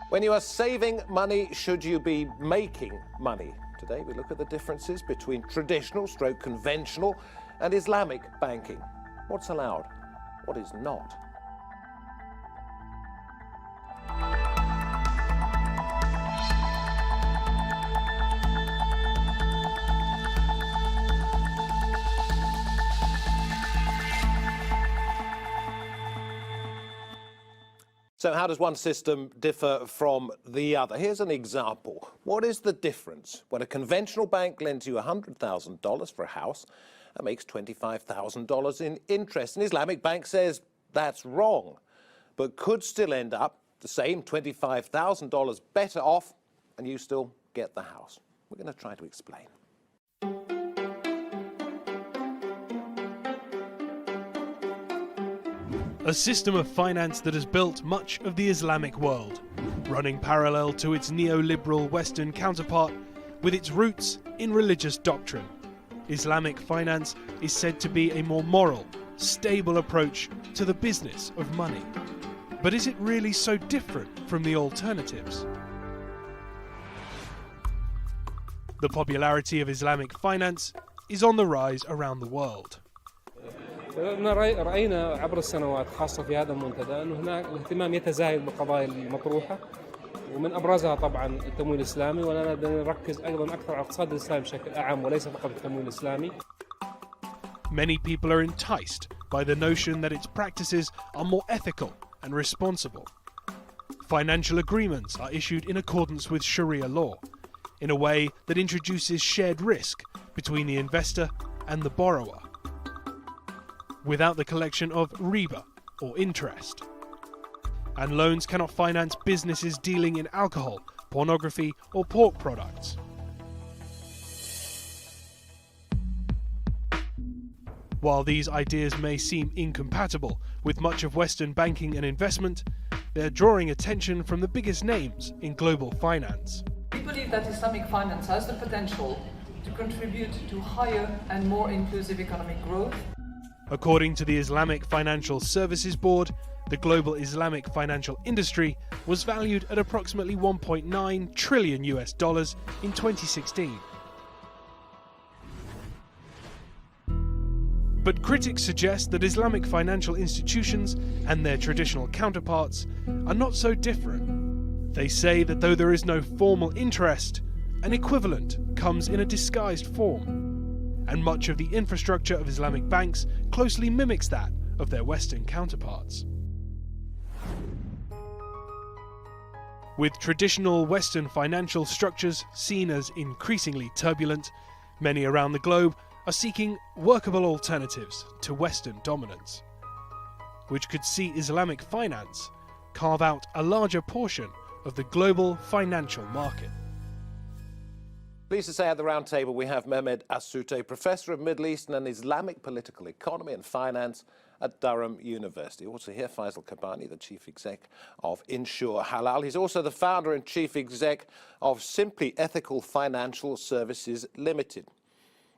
When you are saving money, should you be making money? Today we look at the differences between traditional / conventional and Islamic banking. What's allowed? What is not? So how does one system differ from the other? Here's an example. What is the difference when a conventional bank lends you $100,000 for a house and makes $25,000 in interest? An Islamic bank says that's wrong, but could still end up the same $25,000 better off, and you still get the house. We're going to try to explain. A system of finance that has built much of the Islamic world, running parallel to its neoliberal Western counterpart with its roots in religious doctrine. Islamic finance is said to be a more moral, stable approach to the business of money. But is it really so different from the alternatives? The popularity of Islamic finance is on the rise around the world. رأينا عبر السنوات خاصة في هذا المنتدى أن هناك اهتمام يتزايد بالقضايا المطروحة ومن أبرزها طبعا التمويل الإسلامي ولنا نركز أيضا أكثر على الاقتصاد الإسلامي بشكل أعم وليس فقط التمويل الإسلامي. Many people are enticed by the notion that its practices are more ethical and responsible. Financial agreements are issued in accordance with Sharia law, in a way that introduces shared risk between the investor and the borrower, without the collection of riba, or interest. And loans cannot finance businesses dealing in alcohol, pornography, or pork products. While these ideas may seem incompatible with much of Western banking and investment, they're drawing attention from the biggest names in global finance. We believe that Islamic finance has the potential to contribute to higher and more inclusive economic growth. According to the Islamic Financial Services Board, the global Islamic financial industry was valued at approximately $1.9 trillion in 2016. But critics suggest that Islamic financial institutions and their traditional counterparts are not so different. They say that though there is no formal interest, an equivalent comes in a disguised form, and much of the infrastructure of Islamic banks closely mimics that of their Western counterparts. With traditional Western financial structures seen as increasingly turbulent, many around the globe are seeking workable alternatives to Western dominance, which could see Islamic finance carve out a larger portion of the global financial market. Pleased to say at the round table we have 𝗙𝗲𝗧, Professor of Middle Eastern and Islamic Political Economy and Finance at Durham University. Also here, Faizal Karbani, the Chief Exec of Insure Halal. He's also the founder and Chief Exec of Simply Ethical Financial Services Limited.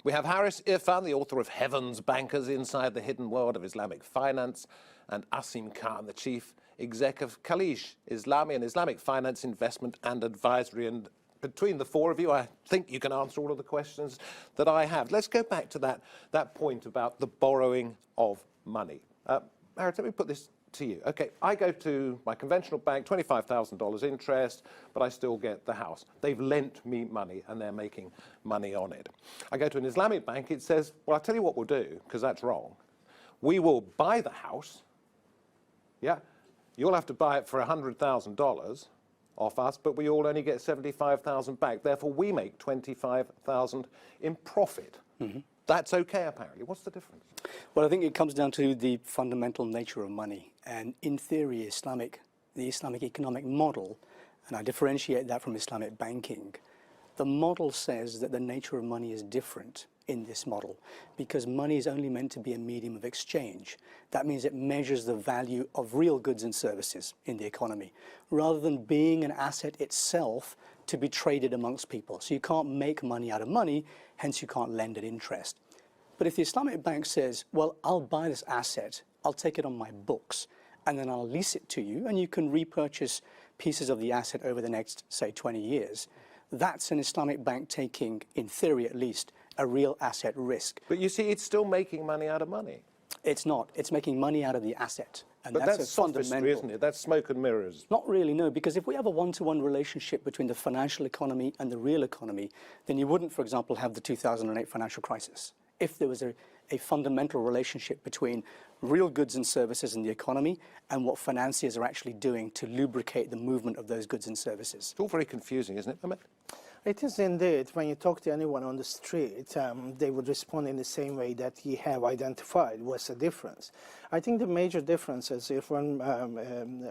We have 𝗪𝗍𝗪, the author of Heaven's Bankers Inside the Hidden World of Islamic Finance, and Asim Khan, the Chief Exec of 𝗙𝗿h Islami and Islamic Finance Investment and Advisory. And between the four of you, I think you can answer all of the questions that I have. Let's go back to that point about the borrowing of money. 𝗪𝗍𝗪, let me put this to you. Okay, I go to my conventional bank, $25,000 interest, but I still get the house. They've lent me money and they're making money on it. I go to an Islamic bank, it says, well, I'll tell you what we'll do, because that's wrong. We will buy the house. Yeah, you'll have to buy it for $100,000 off us, but we all only get 75,000 back. Therefore, we make 25,000 in profit. Mm-hmm. That's okay, apparently. What's the difference? Well, I think it comes down to the fundamental nature of money. And in theory, the Islamic economic model, and I differentiate that from Islamic banking, the model says that the nature of money is different in this model because money is only meant to be a medium of exchange. That means it measures the value of real goods and services in the economy rather than being an asset itself to be traded amongst people. So you can't make money out of money, hence you can't lend at interest. But if the Islamic bank says, well, I'll buy this asset, I'll take it on my books, and then I'll lease it to you, and you can repurchase pieces of the asset over the next, say, 20 years. That's an Islamic bank taking, in theory at least, a real asset risk. But you see, it's still making money out of money. It's not. It's making money out of the asset. And But that's a fundamental, sophistry, isn't it? That's smoke and mirrors. Not really, no, because if we have a one-to-one relationship between the financial economy and the real economy, then you wouldn't, for example, have the 2008 financial crisis. If there was a fundamental relationship between real goods and services in the economy and what financiers are actually doing to lubricate the movement of those goods and services. It's all very confusing, isn't it, Mehmet? It is indeed. When you talk to anyone on the street, they would respond in the same way that you have identified. What's the difference? I think the major difference is, if one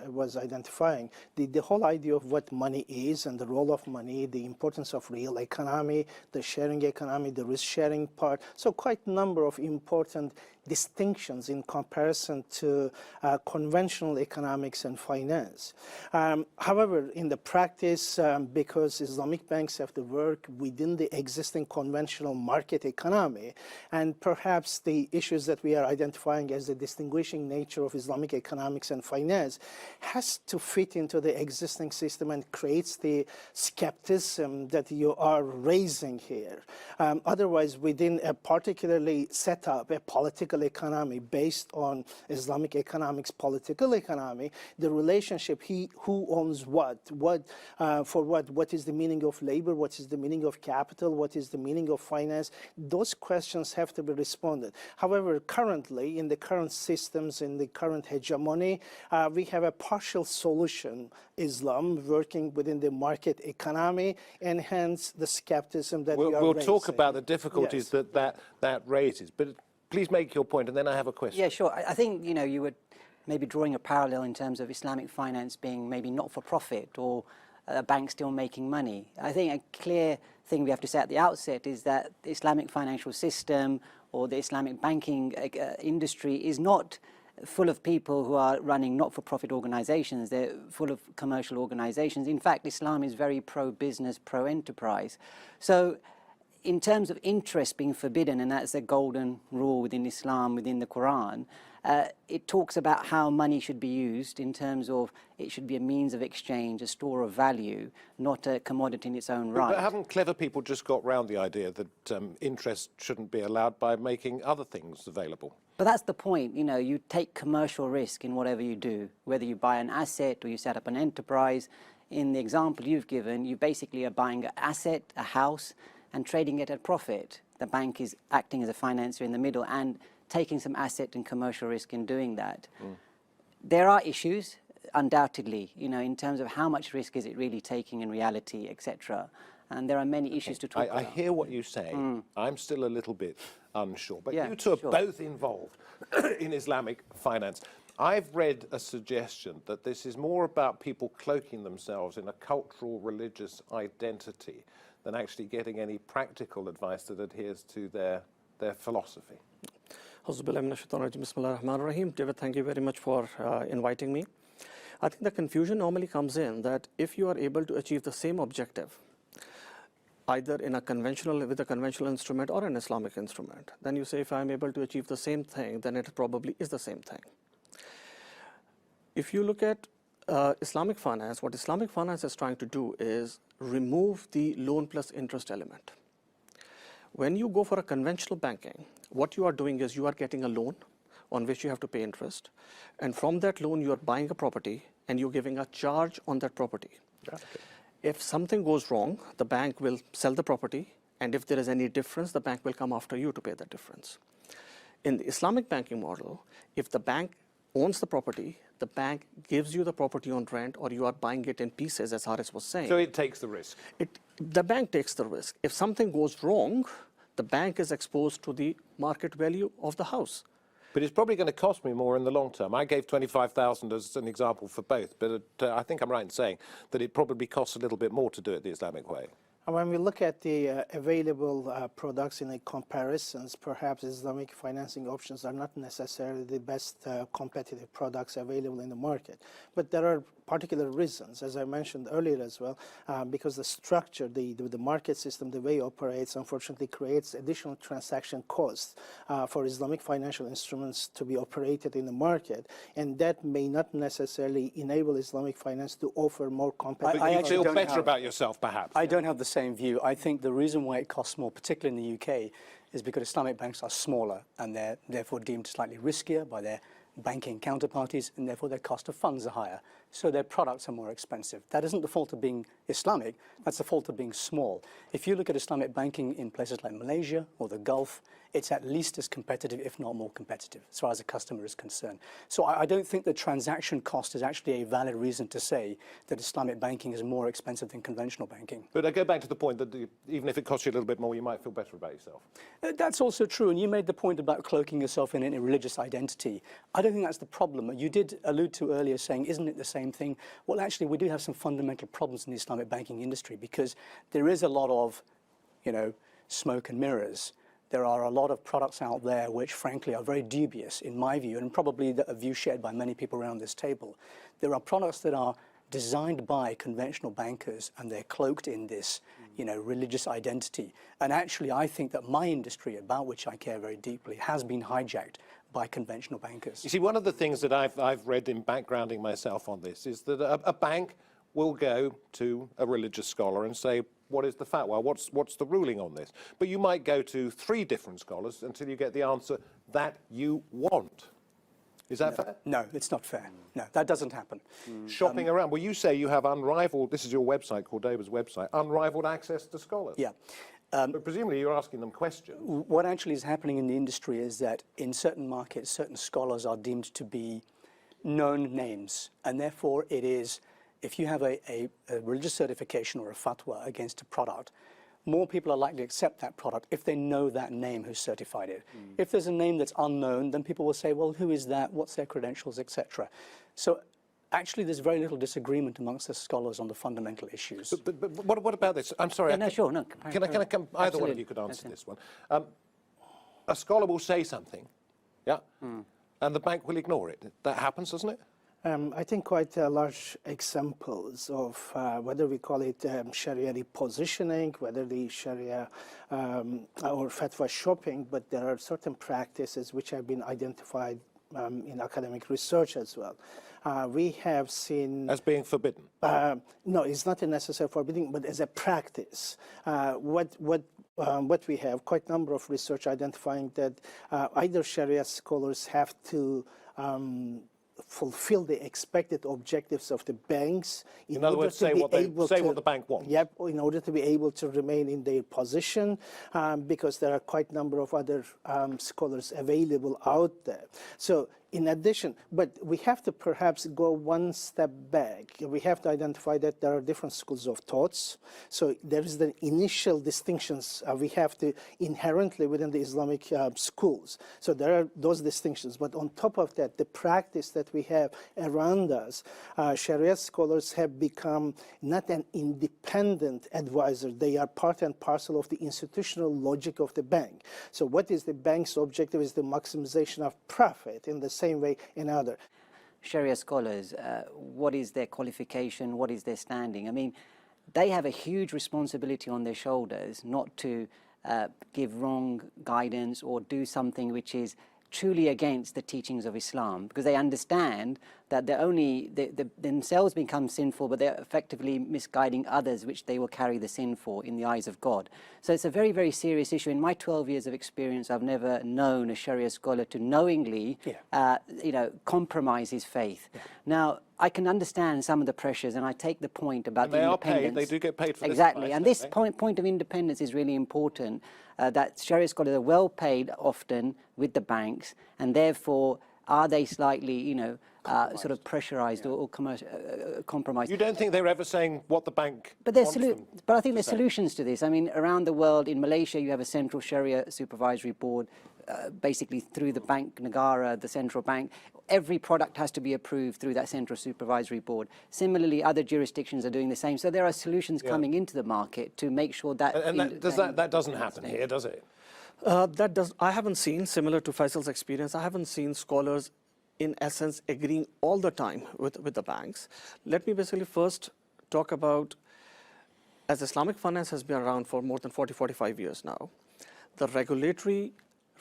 was identifying, the whole idea of what money is and the role of money, the importance of real economy, the sharing economy, the risk-sharing part. So quite a number of important distinctions in comparison to conventional economics and finance. However, in the practice, because Islamic banks have to work within the existing conventional market economy, and perhaps the issues that we are identifying as the distinguishing nature of Islamic economics and finance has to fit into the existing system and creates the skepticism that you are raising here. Otherwise, within a particularly set up, a political economy based on Islamic economics, political economy, the relationship, who owns what is the meaning of labor, what is the meaning of capital, what is the meaning of finance, those questions have to be responded. However, currently, in the current systems, in the current hegemony, we have a partial solution, Islam, working within the market economy, and hence the skepticism that we are We'll raising. talk about the difficulties Yes. that raises, but please make your point, and then I have a question. Yeah, sure. I think, you were maybe drawing a parallel in terms of Islamic finance being maybe not for profit or a bank still making money. I think a clear thing we have to say at the outset is that the Islamic financial system or the Islamic banking industry is not full of people who are running not-for-profit organizations. They're full of commercial organizations. In fact, Islam is very pro-business, pro-enterprise. So in terms of interest being forbidden, and that's a golden rule within Islam, within the Quran, it talks about how money should be used in terms of it should be a means of exchange, a store of value, not a commodity in its own right. But haven't clever people just got round the idea that interest shouldn't be allowed by making other things available? But that's the point, you take commercial risk in whatever you do, whether you buy an asset or you set up an enterprise. In the example you've given, you basically are buying an asset, a house, and trading it at profit. The bank is acting as a financier in the middle and taking some asset and commercial risk in doing that. There are issues, undoubtedly, in terms of how much risk is it really taking in reality, etc. And there are many issues to talk about. I hear what you say. I'm still a little bit unsure. But Yeah, you two are sure. both involved in Islamic finance. I've read a suggestion that this is more about people cloaking themselves in a cultural, religious identity than actually getting any practical advice that adheres to their philosophy. David, thank you very much for inviting me. I think the confusion normally comes in that if you are able to achieve the same objective, either with a conventional instrument or an Islamic instrument, then you say, if I'm able to achieve the same thing, then it probably is the same thing. If you look at Islamic finance, what Islamic finance is trying to do is remove the loan plus interest element. When you go for a conventional banking, what you are doing is you are getting a loan on which you have to pay interest, and from that loan you are buying a property and you're giving a charge on that property. Okay. If something goes wrong, the bank will sell the property, and if there is any difference, the bank will come after you to pay that difference. In the Islamic banking model, if the bank owns the property, the bank gives you the property on rent, or you are buying it in pieces, as Haris was saying. So it takes the risk. The bank takes the risk. If something goes wrong, the bank is exposed to the market value of the house. But it's probably going to cost me more in the long term. I gave 25,000 as an example for both, but I think I'm right in saying that it probably costs a little bit more to do it the Islamic way. And when we look at the available products in a comparisons, perhaps Islamic financing options are not necessarily the best competitive products available in the market. But there are particular reasons, as I mentioned earlier as well, because the structure, the market system, the way it operates, unfortunately creates additional transaction costs for Islamic financial instruments to be operated in the market, and that may not necessarily enable Islamic finance to offer more competitive. But you feel better about yourself, perhaps? I don't have the same view. I think the reason why it costs more, particularly in the UK, is because Islamic banks are smaller and they're therefore deemed slightly riskier by their banking counterparties, and therefore their cost of funds are higher. So their products are more expensive. That isn't the fault of being Islamic, that's the fault of being small. If you look at Islamic banking in places like Malaysia or the Gulf, it's at least as competitive, if not more competitive, as far as the customer is concerned. So I don't think the transaction cost is actually a valid reason to say that Islamic banking is more expensive than conventional banking. But I go back to the point that even if it costs you a little bit more, you might feel better about yourself. That's also true, and you made the point about cloaking yourself in a religious identity. I don't think that's the problem. You did allude to earlier saying, isn't it the same thing? Well, actually, we do have some fundamental problems in the Islamic banking industry because there is a lot of, smoke and mirrors. There are a lot of products out there which, frankly, are very dubious, in my view, and probably a view shared by many people around this table. There are products that are designed by conventional bankers, and they're cloaked in this, religious identity. And actually, I think that my industry, about which I care very deeply, has been hijacked by conventional bankers. You see, one of the things that I've read in backgrounding myself on this is that a bank will go to a religious scholar and say, what is the fatwa? What's the ruling on this? But you might go to 3 different scholars until you get the answer that you want. Is that fair? No, it's not fair. No, that doesn't happen. Shopping around. Well, you say you have unrivaled, this is your website, Karbani's website, unrivaled access to scholars. Yeah. But presumably you're asking them questions. What actually is happening in the industry is that in certain markets, certain scholars are deemed to be known names, and therefore it is, if you have a religious certification or a fatwa against a product, more people are likely to accept that product if they know that name who certified it. If there's a name that's unknown, then people will say, well, who is that? What's their credentials, etc. So actually, there's very little disagreement amongst the scholars on the fundamental issues. But what about this? I'm sorry. Yeah, no, sure, no. Can I come? Either one of you could answer this one. A scholar will say something, yeah, and the bank will ignore it. That happens, doesn't it? I think quite large examples of whether we call it Sharia repositioning, whether the Sharia or fatwa shopping, but there are certain practices which have been identified in academic research as well. We have seen... As being forbidden? No, it's not a necessary forbidding, but as a practice. What we have, quite a number of research identifying that either Sharia scholars have to fulfill the expected objectives of the banks in other words, say what the bank wants. Yep, in order to be able to remain in their position, because there are quite a number of other scholars available out there. So in addition, but we have to perhaps go one step back. We have to identify that there are different schools of thoughts. So there is the initial distinctions we have to inherently within the Islamic schools. So there are those distinctions. But on top of that, the practice that we have around us, Sharia scholars have become not an independent advisor. They are part and parcel of the institutional logic of the bank. So what is the bank's objective is the maximization of profit in the same way another. Sharia scholars, what is their qualification? What is their standing? I mean, they have a huge responsibility on their shoulders not to give wrong guidance or do something which is truly against the teachings of Islam, because they understand that they themselves become sinful, but they're effectively misguiding others, which they will carry the sin for in the eyes of God. So it's a very, very serious issue. In my 12 years of experience, I've never known a Sharia scholar to knowingly, compromise his faith. Yeah. Now, I can understand some of the pressures, and I take the point about the independence. Are paid. They do get paid for this. Exactly, and this point of independence is really important. That Sharia scholars are well paid often with the banks, and therefore are they slightly, sort of pressurized or compromised? You don't think they're ever saying what the bank but I think there's solutions to this. I mean, around the world, in Malaysia, you have a central Sharia supervisory board, basically through the bank Negara, the central bank. every product has to be approved through that central supervisory board. Similarly, other jurisdictions are doing the same. So there are solutions coming into the market to make sure that... that doesn't happen here, does it? I haven't seen, similar to Faisal's experience, I haven't seen scholars in essence agreeing all the time with the banks. Let me basically first talk about, as Islamic finance has been around for more than 45 years now, the regulatory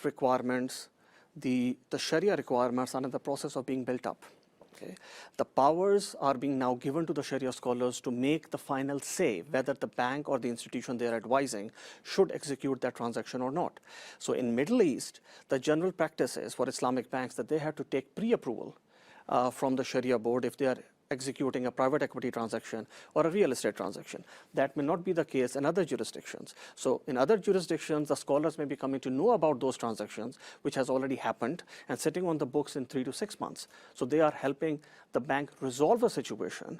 requirements, the Sharia requirements are in the process of being built up. Okay. The powers are being now given to the Sharia scholars to make the final say whether the bank or the institution they are advising should execute that transaction or not. So in Middle East, the general practice is for Islamic banks that they have to take pre-approval from the Sharia board if they are executing a private equity transaction or a real estate transaction. That may not be the case in other jurisdictions. So in other jurisdictions, the scholars may be coming to know about those transactions, which has already happened, and sitting on the books in 3 to 6 months. So they are helping the bank resolve a situation.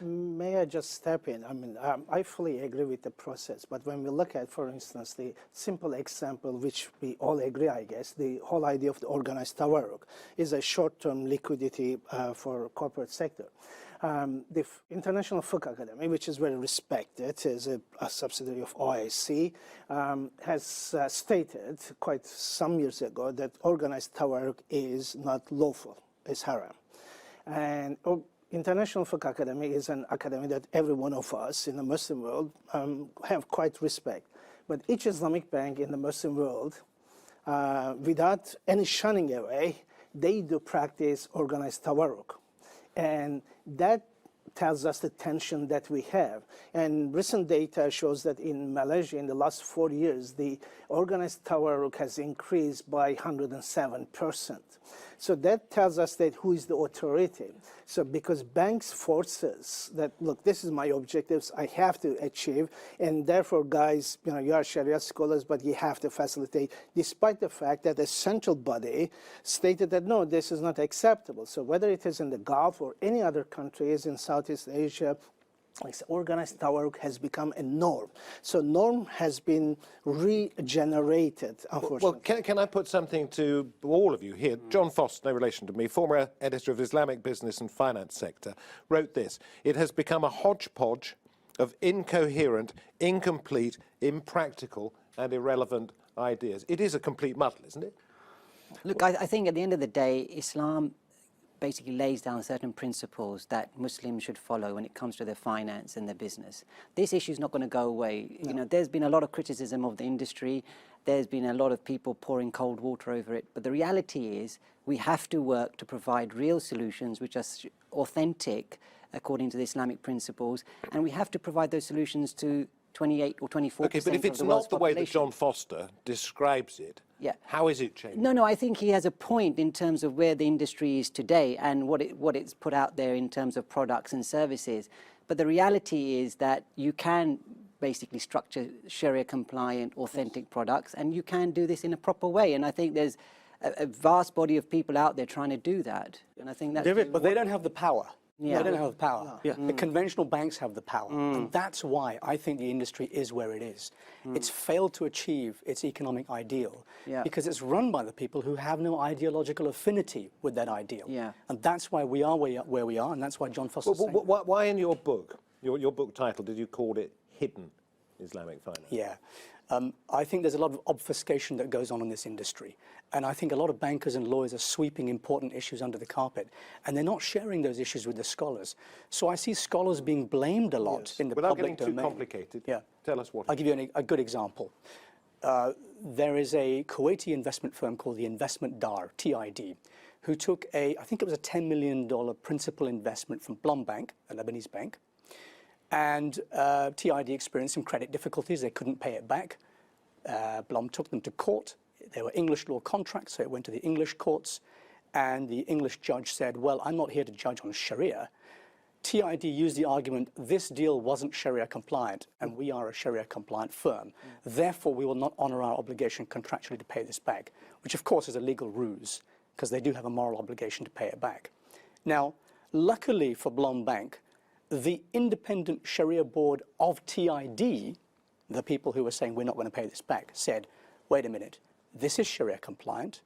May I just step in? I mean, I fully agree with the process, but when we look at, for instance, the simple example, which we all agree, I guess, the whole idea of the organized tawarruk is a short-term liquidity for corporate sector. The International Fiqh Academy, which is very respected, is a subsidiary of OIC, has stated quite some years ago that organized tawarruk is not lawful, is haram. And International Fiqh Academy is an academy that every one of us in the Muslim world have quite respect. But each Islamic bank in the Muslim world, without any shunning away, they do practice organized tawarruk. And that tells us the tension that we have. And recent data shows that in Malaysia, in the last 4 years, the organized tawarruk has increased by 107%. So that tells us that who is the authority. So because banks forces that, look, this is my objectives, I have to achieve, and therefore, guys, you know, you are Sharia scholars, but you have to facilitate, despite the fact that a central body stated that, no, this is not acceptable. So whether it is in the Gulf or any other countries in Southeast Asia, organized tawarruk has become a norm. So norm has been regenerated, unfortunately. Well, can I put something to all of you here? John Foster, no relation to me, former editor of Islamic Business and Finance Sector, wrote this: "It has become a hodgepodge of incoherent, incomplete, impractical and irrelevant ideas." It is a complete muddle, isn't it? Look, I think at the end of the day, Islam basically lays down certain principles that Muslims should follow when it comes to their finance and their business. This issue is not going to go away. No. You know, there's been a lot of criticism of the industry. There's been a lot of people pouring cold water over it. But the reality is we have to work to provide real solutions which are authentic according to the Islamic principles. And we have to provide those solutions to 28 or 24% Okay, but if it's not the way that John Foster describes it, how is it changing? No, I think he has a point in terms of where the industry is today and what it's put out there in terms of products and services. But the reality is that you can basically structure Sharia-compliant, authentic products, and you can do this in a proper way. And I think there's a vast body of people out there trying to do that. And I think that's... David, but they don't have the power. Yeah. They don't have the power. No. Yeah. The conventional banks have the power. And that's why I think the industry is where it is. It's failed to achieve its economic ideal because it's run by the people who have no ideological affinity with that ideal. And that's why we are where we are, and that's why John Foster saying. Why in your book, your book title, did you call it Hidden Islamic Finance? Yeah. I think there's a lot of obfuscation that goes on in this industry. And I think a lot of bankers and lawyers are sweeping important issues under the carpet. And they're not sharing those issues with the scholars. So I see scholars being blamed a lot in the public domain. Without getting too complicated, tell us what. I'll give you a good example. There is a Kuwaiti investment firm called the Investment Dar, TID, who took I think it was a $10 million principal investment from Blum Bank, a Lebanese bank. And TID experienced some credit difficulties. They couldn't pay it back. Blum took them to court. They were English law contracts, so it went to the English courts. And the English judge said, well, I'm not here to judge on Sharia. TID used the argument, this deal wasn't Sharia compliant, and we are a Sharia compliant firm. Therefore, we will not honor our obligation contractually to pay this back, which of course is a legal ruse, because they do have a moral obligation to pay it back. Now, luckily for Blum Bank, the independent Sharia board of TID, the people who were saying we're not going to pay this back, said, wait a minute, this is Sharia compliant.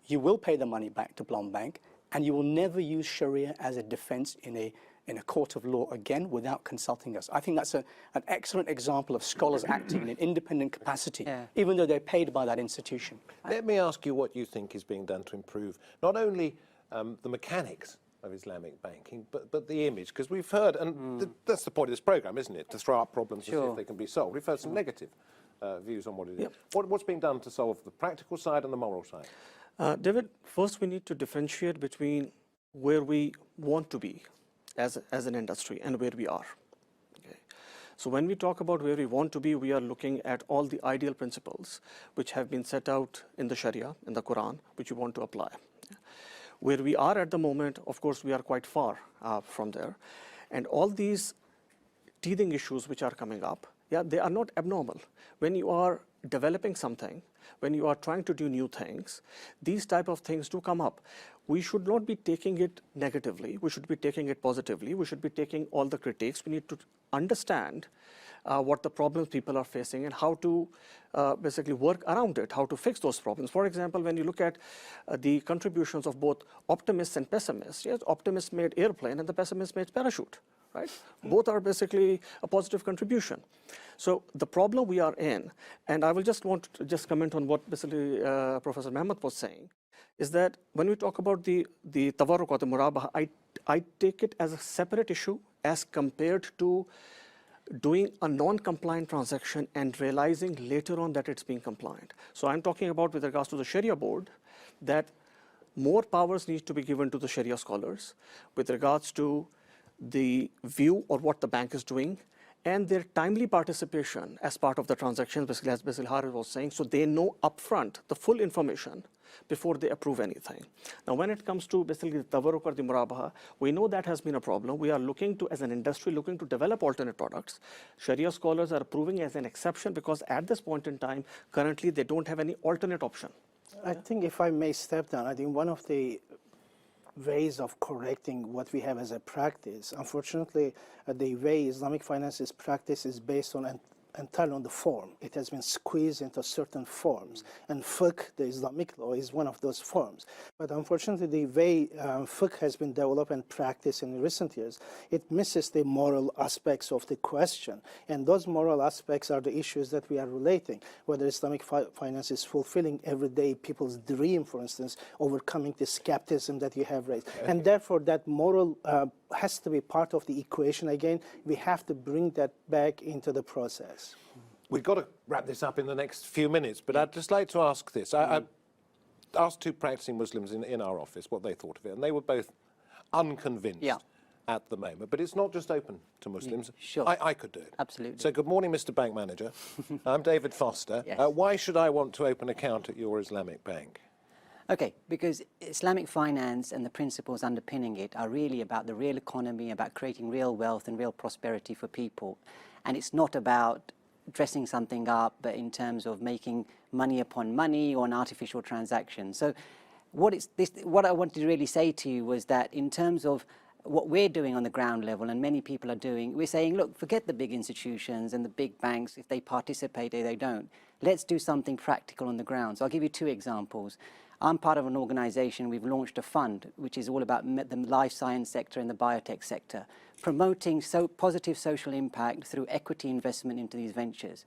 you will pay the money back to Blom Bank, and you will never use Sharia as a defense in a court of law again without consulting us. I think that's an excellent example of scholars acting in an independent capacity, even though they're paid by that institution. Let me ask you what you think is being done to improve not only the mechanics of Islamic banking, but the image, because we've heard, and that's the point of this program, isn't it, to throw up problems and see if they can be solved. We've heard some negative views on what it is. What's being done to solve the practical side and the moral side? David, first we need to differentiate between where we want to be as an industry and where we are. Okay. So when we talk about where we want to be, we are looking at all the ideal principles which have been set out in the Sharia, in the Quran, which we want to apply. Where we are at the moment, of course, we are quite far from there. And all these teething issues which are coming up, they are not abnormal. When you are developing something, when you are trying to do new things, these type of things do come up. We should not be taking it negatively. We should be taking it positively. We should be taking all the critiques. We need to understand what the problems people are facing and how to basically work around it, how to fix those problems. For example, when you look at the contributions of both optimists and pessimists, yes, optimists made airplane and the pessimists made parachute. Right? Both are basically a positive contribution. So the problem we are in, and I will just want to comment on what basically Professor Mehmet was saying, is that when we talk about the 𝗪𝗏 or the murabaha, I take it as a separate issue as compared to doing a non-compliant transaction and realizing later on that it's being compliant. So I'm talking about with regards to the Sharia board, that more powers need to be given to the Sharia scholars with regards to the view or what the bank is doing and their timely participation as part of the transaction, basically as Basil Harris was saying, so they know upfront the full information before they approve anything. Now, when it comes to basically the 𝗪𝗏 or the murabaha, we know that has been a problem. We are looking to, as an industry, looking to develop alternate products. Sharia scholars are approving as an exception because at this point in time, currently they don't have any alternate option. I think if I may step down, I think one of the ways of correcting what we have as a practice, unfortunately, the way Islamic finance is practiced is based on entirely on the form. It has been squeezed into certain forms, and fiqh, the Islamic law, is one of those forms. But unfortunately, the way fiqh has been developed and practiced in recent years, it misses the moral aspects of the question, and those moral aspects are the issues that we are relating, whether Islamic finance is fulfilling everyday people's dream, for instance, overcoming the skepticism that you have raised. And therefore, that moral has to be part of the equation again. We have to bring that back into the process. We've got to wrap this up in the next few minutes, but I'd just like to ask this. I asked two practicing Muslims in our office what they thought of it, and they were both unconvinced at the moment. But it's not just open to Muslims. Sure. I could do it. Absolutely. So good morning, Mr. Bank Manager. I'm David Foster. Yes. Why should I want to open an account at your Islamic bank? Okay, because Islamic finance and the principles underpinning it are really about the real economy, about creating real wealth and real prosperity for people. And it's not about dressing something up, but in terms of making money upon money or an artificial transaction. So what I wanted to really say to you was that in terms of what we're doing on the ground level, and many people are doing, we're saying, look, forget the big institutions and the big banks, if they participate or they don't. Let's do something practical on the ground. So I'll give you two examples. I'm part of an organization, we've launched a fund, which is all about the life science sector and the biotech sector, promoting positive social impact through equity investment into these ventures.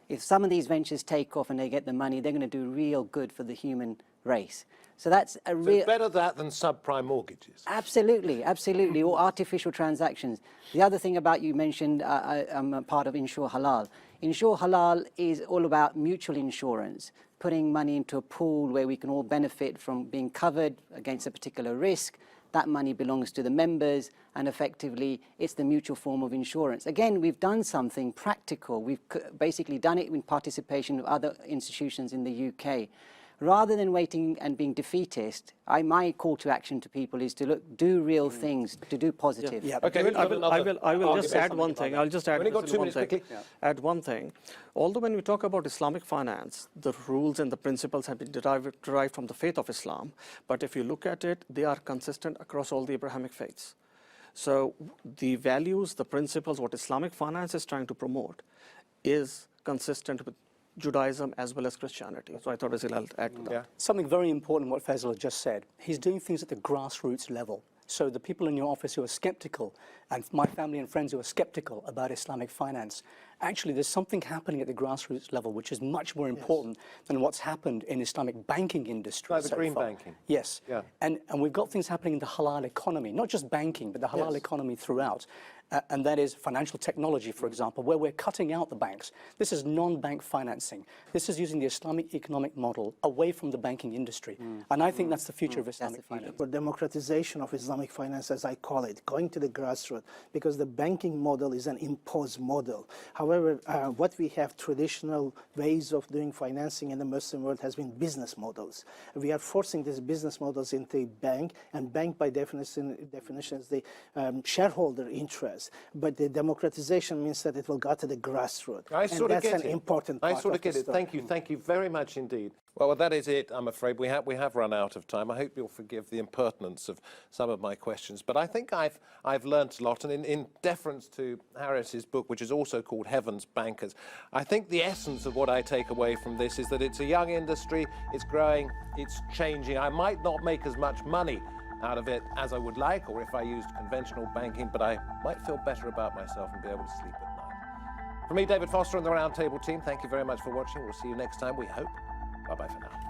If some of these ventures take off and they get the money, they're going to do real good for the human race. So that's a real... So better that than subprime mortgages. Absolutely, absolutely, or artificial transactions. The other thing about, you mentioned, I'm a part of Insure Halal. Insure Halal is all about mutual insurance, putting money into a pool where we can all benefit from being covered against a particular risk. That money belongs to the members, and effectively it's the mutual form of insurance. Again, we've done something practical. We've basically done it in participation of other institutions in the UK. Rather than waiting and being defeatist, my call to action to people is to look, do real things, to do positive. Yeah. Okay, I will just add one thing. I'll just add one thing. Add one thing. Although when we talk about Islamic finance, the rules and the principles have been derived from the faith of Islam, but if you look at it, they are consistent across all the Abrahamic faiths. So the values, the principles, what Islamic finance is trying to promote is consistent with Judaism as well as Christianity. So I thought I'll add to that. Yeah. Something very important what Faizal just said. He's doing things at the grassroots level. So the people in your office who are skeptical, and my family and friends who are skeptical about Islamic finance, actually there's something happening at the grassroots level which is much more important than what's happened in Islamic banking industry Like the so green far. banking. Yes. Yeah. And we've got things happening in the halal economy, not just banking, but the halal economy throughout. And that is financial technology, for example, where we're cutting out the banks. This is non-bank financing. This is using the Islamic economic model away from the banking industry. And I think that's the future of Islamic finance. For democratization of Islamic finance, as I call it, going to the grassroots, because the banking model is an imposed model. However, what we have traditional ways of doing financing in the Muslim world has been business models. We are forcing these business models into bank, and bank by definition is the shareholder interest. But the democratization means that it will go to the grassroots. I sort of that's get an it. important part I sort of of the get it. story. Thank you very much indeed. Well, that is it, I'm afraid. We have run out of time. I hope you'll forgive the impertinence of some of my questions. But I think I've learnt a lot. And in deference to Harris's book, which is also called Heaven's Bankers, I think the essence of what I take away from this is that it's a young industry, it's growing, it's changing. I might not make as much money out of it as I would like, or if I used conventional banking, but I might feel better about myself and be able to sleep at night. From me, David Foster, and the Roundtable team, thank you very much for watching. We'll see you next time, we hope. Bye-bye for now.